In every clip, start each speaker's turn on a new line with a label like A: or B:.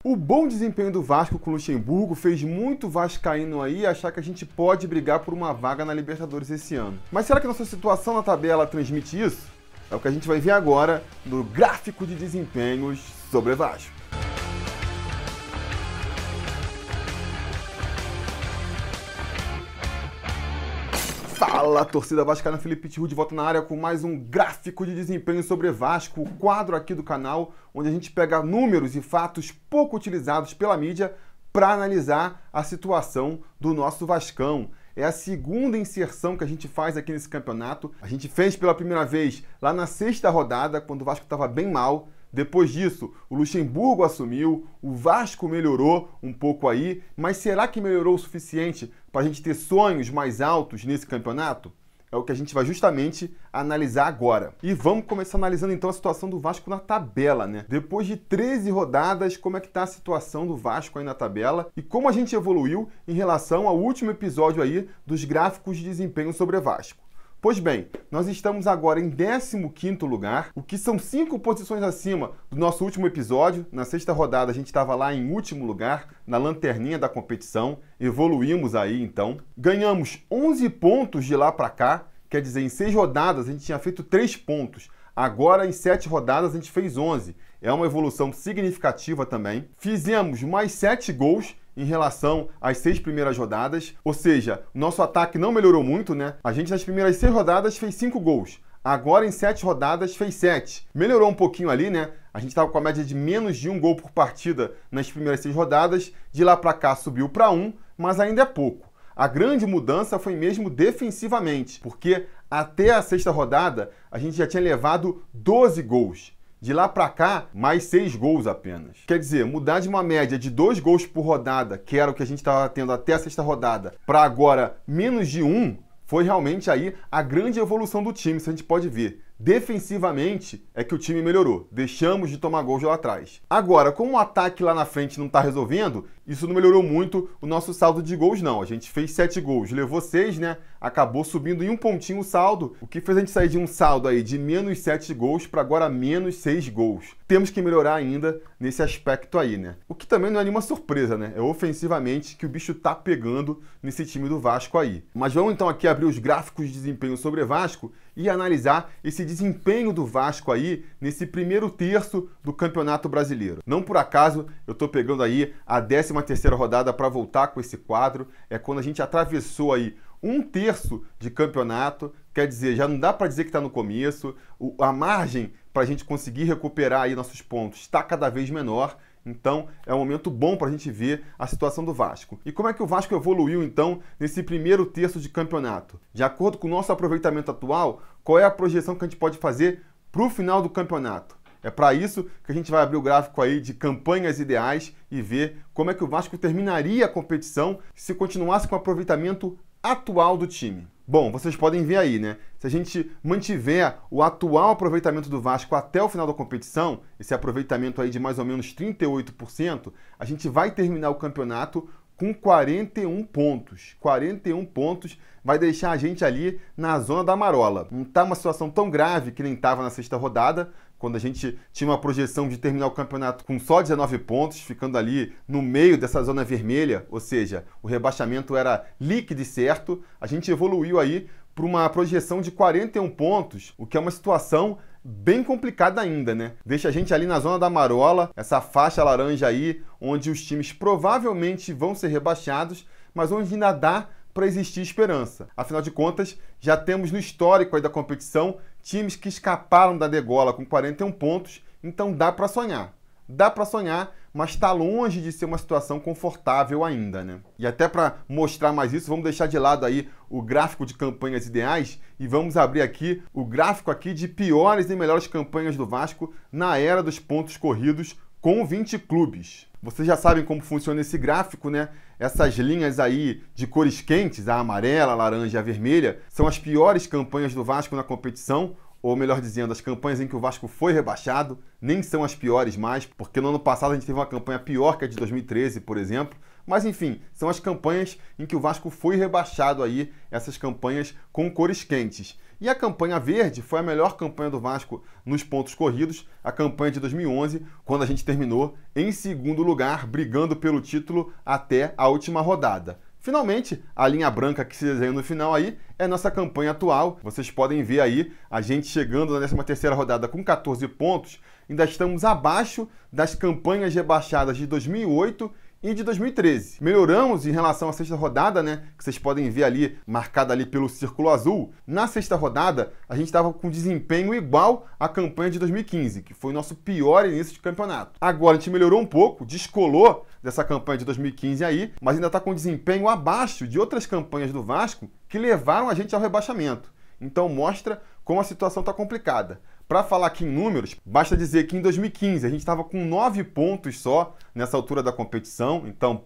A: O bom desempenho do Vasco com o Luxemburgo fez muito vascaíno aí achar que a gente pode brigar por uma vaga na Libertadores esse ano. Mas será que nossa situação na tabela transmite isso? É o que a gente vai ver agora no gráfico de desempenhos sobre Vasco. Fala, torcida vascaína, Felipe Tiru de volta na área com mais um gráfico de desempenho sobre Vasco, o quadro aqui do canal onde a gente pega números e fatos pouco utilizados pela mídia para analisar a situação do nosso Vascão. É a segunda inserção que a gente faz aqui nesse campeonato. A gente fez pela primeira vez lá na sexta rodada, quando o Vasco estava bem mal. Depois disso, o Luxemburgo assumiu, o Vasco melhorou um pouco aí, mas será que melhorou o suficiente para a gente ter sonhos mais altos nesse campeonato? É o que a gente vai justamente analisar agora. E vamos começar analisando então a situação do Vasco na tabela, né? Depois de 13 rodadas, como é que tá a situação do Vasco aí na tabela e como a gente evoluiu em relação ao último episódio aí dos gráficos de desempenho sobre Vasco. Pois bem, nós estamos agora em 15º lugar, o que são 5 posições acima do nosso último episódio. Na sexta rodada a gente estava lá em último lugar, na lanterninha da competição, evoluímos aí então. Ganhamos 11 pontos de lá para cá, quer dizer, em 6 rodadas a gente tinha feito 3 pontos. Agora em 7 rodadas a gente fez 11, é uma evolução significativa também. Fizemos mais 7 gols em relação às 6 primeiras rodadas, ou seja, nosso ataque não melhorou muito, né? A gente nas primeiras 6 rodadas fez 5 gols, agora em 7 rodadas fez 7. Melhorou um pouquinho ali, né? A gente estava com a média de menos de 1 gol por partida nas primeiras 6 rodadas, de lá para cá subiu para 1, mas ainda é pouco. A grande mudança foi mesmo defensivamente, porque até a sexta rodada a gente já tinha levado 12 gols. De lá para cá, mais 6 gols apenas. Quer dizer, mudar de uma média de 2 gols por rodada, que era o que a gente estava tendo até a sexta rodada, para agora menos de 1, foi realmente aí a grande evolução do time, se a gente pode ver. Defensivamente é que o time melhorou, deixamos de tomar gols lá atrás. Agora, como o ataque lá na frente não está resolvendo, isso não melhorou muito o nosso saldo de gols não. A gente fez 7 gols, levou 6, né? Acabou subindo em um pontinho o saldo, o que fez a gente sair de um saldo aí de menos 7 gols para agora menos 6 gols. Temos que melhorar ainda nesse aspecto aí, né? O que também não é nenhuma surpresa, né? É ofensivamente que o bicho tá pegando nesse time do Vasco aí. Mas vamos então aqui abrir os gráficos de desempenho sobre Vasco e analisar esse desempenho do Vasco aí nesse primeiro terço do Campeonato Brasileiro. Não por acaso eu tô pegando aí a 13ª rodada para voltar com esse quadro. É quando a gente atravessou aí um terço de campeonato, quer dizer, já não dá para dizer que está no começo, a margem para a gente conseguir recuperar aí nossos pontos está cada vez menor. Então, é um momento bom para a gente ver a situação do Vasco. E como é que o Vasco evoluiu, então, nesse primeiro terço de campeonato? De acordo com o nosso aproveitamento atual, qual é a projeção que a gente pode fazer para o final do campeonato? É para isso que a gente vai abrir o gráfico aí de campanhas ideais e ver como é que o Vasco terminaria a competição se continuasse com o aproveitamento atual do time. Bom, vocês podem ver aí, né? Se a gente mantiver o atual aproveitamento do Vasco até o final da competição, esse aproveitamento aí de mais ou menos 38%, a gente vai terminar o campeonato com 41 pontos. 41 pontos vai deixar a gente ali na zona da marola. Não está uma situação tão grave que nem estava na sexta rodada, quando a gente tinha uma projeção de terminar o campeonato com só 19 pontos, ficando ali no meio dessa zona vermelha, ou seja, o rebaixamento era líquido e certo. A gente evoluiu aí para uma projeção de 41 pontos, o que é uma situação bem complicada ainda, né? Deixa a gente ali na zona da marola, essa faixa laranja aí, onde os times provavelmente vão ser rebaixados, mas onde ainda dá para existir esperança. Afinal de contas, já temos no histórico aí da competição times que escaparam da degola com 41 pontos, então dá para sonhar. Dá para sonhar, mas está longe de ser uma situação confortável ainda, né? E até para mostrar mais isso, vamos deixar de lado aí o gráfico de campanhas ideais e vamos abrir aqui o gráfico aqui de piores e melhores campanhas do Vasco na era dos pontos corridos com 20 clubes. Vocês já sabem como funciona esse gráfico, né? Essas linhas aí de cores quentes, a amarela, a laranja e a vermelha, são as piores campanhas do Vasco na competição, ou melhor dizendo, as campanhas em que o Vasco foi rebaixado, nem são as piores mais, porque no ano passado a gente teve uma campanha pior que a de 2013, por exemplo. Mas enfim, são as campanhas em que o Vasco foi rebaixado aí, essas campanhas com cores quentes. E a campanha verde foi a melhor campanha do Vasco nos pontos corridos, a campanha de 2011, quando a gente terminou em segundo lugar, brigando pelo título até a última rodada. Finalmente, a linha branca que se desenha no final aí é nossa campanha atual. Vocês podem ver aí a gente chegando na 13ª rodada com 14 pontos. Ainda estamos abaixo das campanhas rebaixadas de 2008 e de 2013. Melhoramos em relação à sexta rodada, né? Que vocês podem ver ali, marcada ali pelo círculo azul. Na sexta rodada, a gente estava com desempenho igual à campanha de 2015, que foi o nosso pior início de campeonato. Agora a gente melhorou um pouco, descolou dessa campanha de 2015 aí, mas ainda está com desempenho abaixo de outras campanhas do Vasco que levaram a gente ao rebaixamento. Então mostra como a situação está complicada. Para falar aqui em números, basta dizer que em 2015 a gente estava com 9 pontos só nessa altura da competição. Então,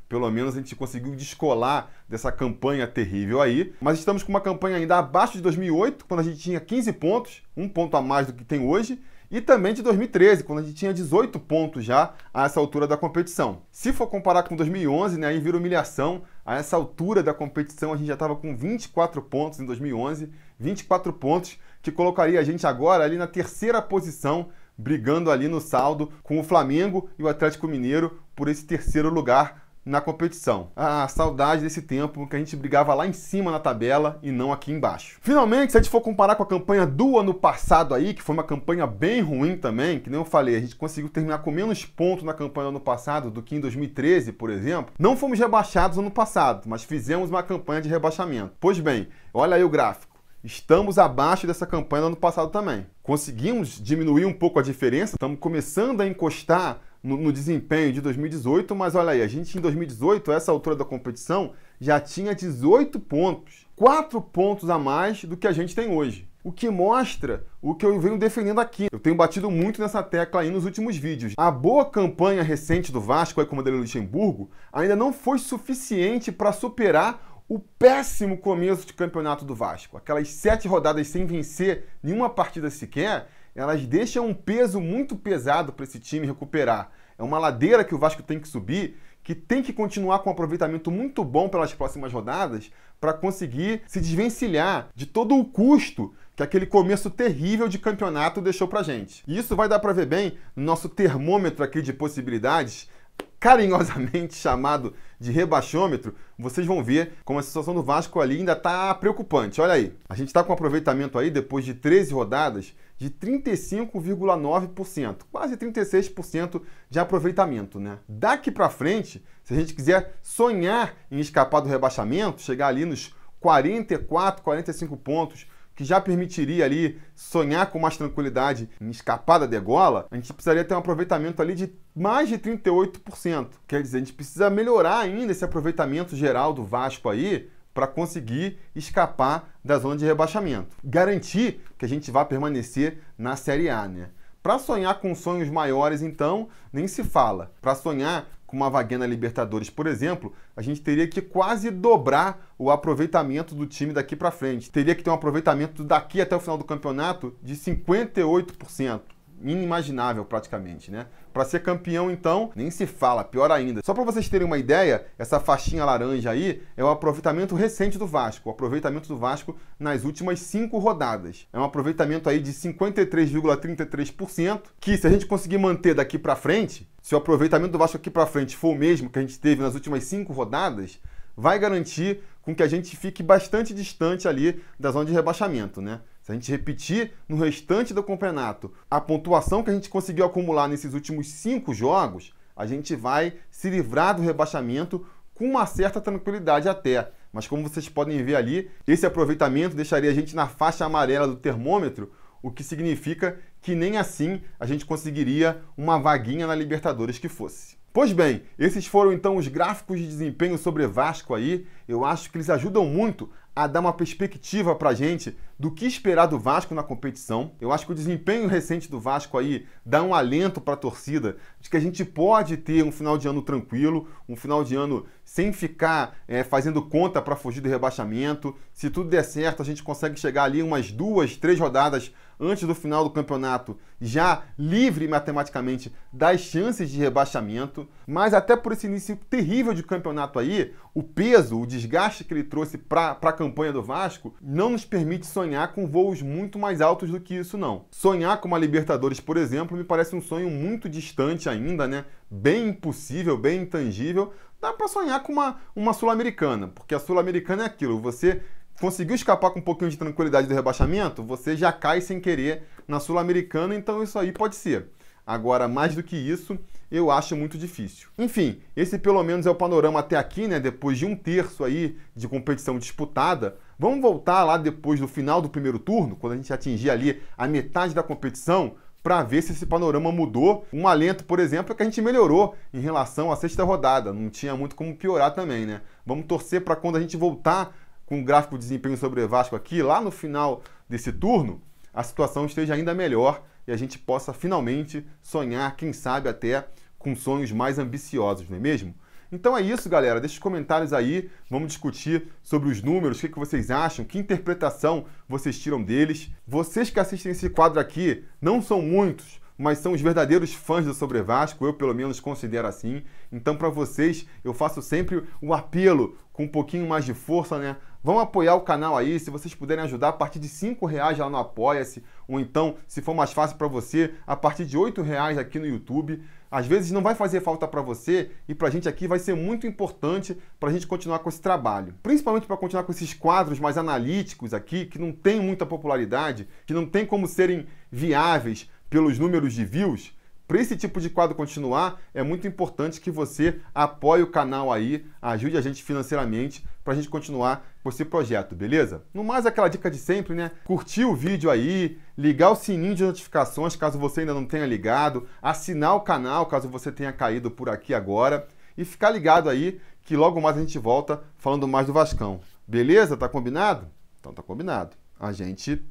A: pelo menos a gente conseguiu descolar dessa campanha terrível aí. Mas estamos com uma campanha ainda abaixo de 2008, quando a gente tinha 15 pontos, um ponto a mais do que tem hoje. E também de 2013, quando a gente tinha 18 pontos já a essa altura da competição. Se for comparar com 2011, né, aí vira humilhação. A essa altura da competição a gente já estava com 24 pontos em 2011, 24 pontos que colocaria a gente agora ali na 3ª posição, brigando ali no saldo com o Flamengo e o Atlético Mineiro por esse 3º lugar na competição. Ah, saudade desse tempo que a gente brigava lá em cima na tabela e não aqui embaixo. Finalmente, se a gente for comparar com a campanha do ano passado aí, que foi uma campanha bem ruim também, que nem eu falei, a gente conseguiu terminar com menos pontos na campanha do ano passado do que em 2013, por exemplo. Não fomos rebaixados no ano passado, mas fizemos uma campanha de rebaixamento. Pois bem, olha aí o gráfico. Estamos abaixo dessa campanha do ano passado também. Conseguimos diminuir um pouco a diferença, estamos começando a encostar no desempenho de 2018, mas olha aí, a gente em 2018, a essa altura da competição, já tinha 18 pontos. 4 pontos a mais do que a gente tem hoje. O que mostra o que eu venho defendendo aqui. Eu tenho batido muito nessa tecla aí nos últimos vídeos. A boa campanha recente do Vasco aí com o Vanderlei Luxemburgo ainda não foi suficiente para superar o péssimo começo de campeonato do Vasco. Aquelas 7 rodadas sem vencer nenhuma partida sequer, elas deixam um peso muito pesado para esse time recuperar. É uma ladeira que o Vasco tem que subir, que tem que continuar com um aproveitamento muito bom pelas próximas rodadas para conseguir se desvencilhar de todo o custo que aquele começo terrível de campeonato deixou pra gente. E isso vai dar para ver bem no nosso termômetro aqui de possibilidades, carinhosamente chamado de rebaixômetro. Vocês vão ver como a situação do Vasco ali ainda está preocupante. Olha aí, a gente está com um aproveitamento aí, depois de 13 rodadas, de 35,9%, quase 36% de aproveitamento, né? Daqui para frente, se a gente quiser sonhar em escapar do rebaixamento, chegar ali nos 44, 45 pontos, que já permitiria ali sonhar com mais tranquilidade em escapar da degola, a gente precisaria ter um aproveitamento ali de mais de 38%. Quer dizer, a gente precisa melhorar ainda esse aproveitamento geral do Vasco aí para conseguir escapar da zona de rebaixamento. Garantir que a gente vai permanecer na Série A, né? Para sonhar com sonhos maiores, então, nem se fala. Para sonhar com uma vaguinha na Libertadores, por exemplo, a gente teria que quase dobrar o aproveitamento do time daqui para frente. Teria que ter um aproveitamento daqui até o final do campeonato de 58%. Inimaginável praticamente, né? Para ser campeão, então, nem se fala, pior ainda. Só para vocês terem uma ideia, essa faixinha laranja aí é o aproveitamento recente do Vasco, o aproveitamento do Vasco nas últimas 5 rodadas. É um aproveitamento aí de 53,33%, que se a gente conseguir manter daqui para frente, se o aproveitamento do Vasco aqui para frente for o mesmo que a gente teve nas últimas 5 rodadas, vai garantir com que a gente fique bastante distante ali da zona de rebaixamento, né? Se a gente repetir no restante do campeonato a pontuação que a gente conseguiu acumular nesses últimos 5 jogos, a gente vai se livrar do rebaixamento com uma certa tranquilidade até. Mas como vocês podem ver ali, esse aproveitamento deixaria a gente na faixa amarela do termômetro, o que significa que nem assim a gente conseguiria uma vaguinha na Libertadores que fosse. Pois bem, esses foram então os gráficos de desempenho sobre Vasco aí. Eu acho que eles ajudam muito a dar uma perspectiva pra gente do que esperar do Vasco na competição. Eu acho que o desempenho recente do Vasco aí dá um alento para a torcida de que a gente pode ter um final de ano tranquilo, um final de ano sem ficar fazendo conta para fugir do rebaixamento. Se tudo der certo, a gente consegue chegar ali umas 2, 3 rodadas antes do final do campeonato, já livre matematicamente das chances de rebaixamento. Mas até por esse início terrível de campeonato aí, o peso, o desgaste que ele trouxe para a campanha do Vasco não nos permite sonhar com voos muito mais altos do que isso, não. Sonhar com uma Libertadores, por exemplo, me parece um sonho muito distante ainda, né? Bem impossível, bem intangível. Dá para sonhar com uma Sul-Americana, porque a Sul-Americana é aquilo, você conseguiu escapar com um pouquinho de tranquilidade do rebaixamento, você já cai sem querer na Sul-Americana, então isso aí pode ser. Agora, mais do que isso, eu acho muito difícil. Enfim, esse pelo menos é o panorama até aqui, né? Depois de um terço aí de competição disputada. Vamos voltar lá depois do final do primeiro turno, quando a gente atingir ali a metade da competição, para ver se esse panorama mudou. Um alento, por exemplo, é que a gente melhorou em relação à sexta rodada. Não tinha muito como piorar também, né? Vamos torcer para quando a gente voltar com o gráfico de desempenho sobre o Vasco aqui, lá no final desse turno, a situação esteja ainda melhor e a gente possa finalmente sonhar, quem sabe até com sonhos mais ambiciosos, não é mesmo? Então é isso, galera. Deixa os comentários aí, vamos discutir sobre os números, o que vocês acham, que interpretação vocês tiram deles. Vocês que assistem esse quadro aqui não são muitos, mas são os verdadeiros fãs do Sobre Vasco, eu pelo menos considero assim. Então para vocês eu faço sempre um apelo com um pouquinho mais de força, né? Vão apoiar o canal aí, se vocês puderem ajudar a partir de R$5 lá no Apoia-se, ou então, se for mais fácil para você, a partir de R$8 aqui no YouTube. Às vezes não vai fazer falta para você e para a gente aqui vai ser muito importante para a gente continuar com esse trabalho. Principalmente para continuar com esses quadros mais analíticos aqui, que não tem muita popularidade, que não tem como serem viáveis pelos números de views. Para esse tipo de quadro continuar, é muito importante que você apoie o canal aí, ajude a gente financeiramente para a gente continuar com esse projeto, beleza? No mais, aquela dica de sempre, né? Curtir o vídeo aí, ligar o sininho de notificações caso você ainda não tenha ligado, assinar o canal caso você tenha caído por aqui agora e ficar ligado aí que logo mais a gente volta falando mais do Vascão. Beleza? Tá combinado? Então tá combinado. A gente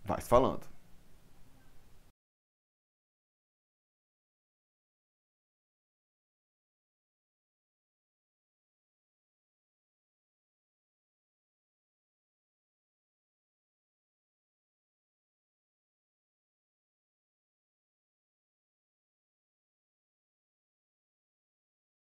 A: vai se falando.